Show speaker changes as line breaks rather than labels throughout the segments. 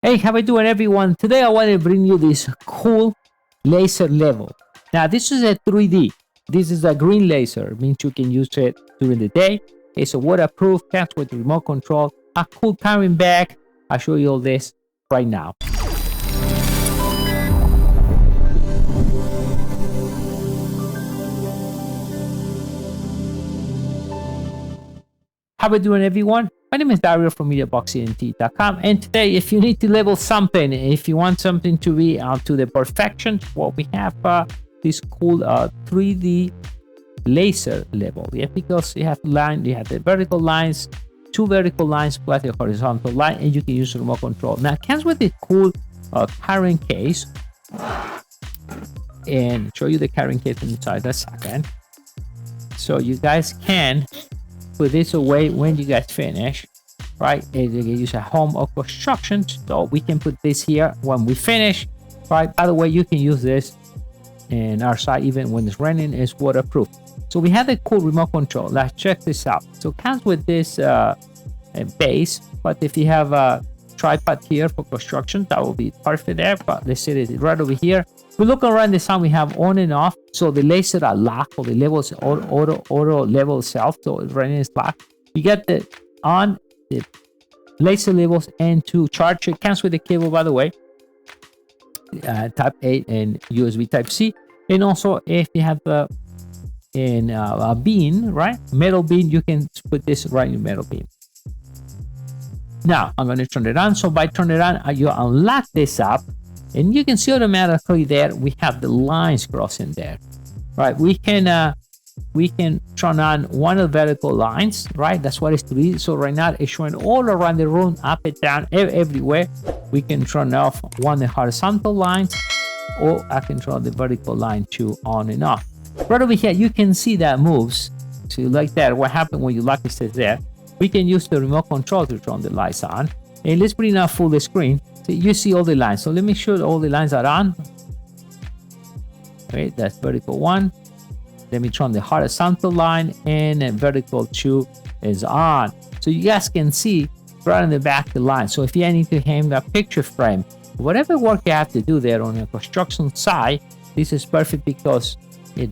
Hey, how are you doing, everyone? Today I want to bring you this cool laser level. Now, this is a 3D. This is a green laser. It means you can use it during the day. It's a waterproof, comes with remote control, a cool carrying bag. I'll show you all this right now. How are you doing, everyone? My name is Dario from mediaboxentlab, and today, if you need to level something, if you want something to be to the perfection, well, we have this cool 3D laser level. Yeah, because you have line, you have the vertical lines, 2 vertical lines plus the horizontal line, and you can use remote control. Now, it comes with this cool carrying case, and show you the carrying case inside a second, so you guys can put this away when you guys finish, right? And you can use a home or construction, so we can put this here when we finish, right? By the way, you can use this in our site even when it's raining. It's waterproof. So we have a cool remote control. Let's check this out. So it comes with this base, but if you have a tripod here for construction, that will be perfect there. But let's set it right over here. We look around the sun, we have on and off. So the laser are locked, or the levels auto level self. So it's running is locked. You get the on the laser levels and to charge it. Comes with the cable, by the way, type A and USB type C. And also, if you have a beam, right, metal beam, you can put this right in metal beam. Now I'm going to turn it on. So by turning it on, you unlock this up, and you can see automatically there we have the lines crossing there, right? We can turn on one of the vertical lines, right? That's what it's 3D. So right now it's showing all around the room, up and down, everywhere. We can turn off one of the horizontal lines, or I can turn the vertical line to on and off. Right over here, you can see that moves. So like that, what happened when you lock it says there. We can use the remote control to turn the lights on. And let's bring up full the screen. So you see all the lines. So let me show all the lines are on. Okay, that's vertical 1. Let me turn the horizontal line, and vertical 2 is on. So you guys can see right in the back the line. So if you need to hang a picture frame, whatever work you have to do there on the construction side, this is perfect because it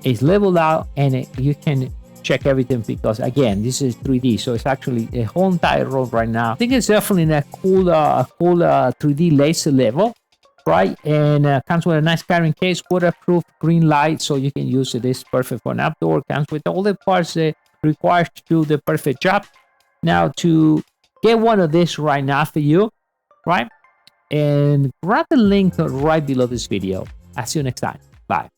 is leveled out, and you can check everything, because again, this is 3D, so it's actually a whole entire road right now. I think it's definitely a cool 3D laser level, right? And comes with a nice carrying case, waterproof, green light, so you can use it. It's perfect for an outdoor. Comes with all the parts required to do the perfect job. Now, to get one of this right now for you, right? And grab the link right below this video. I'll see you next time. Bye.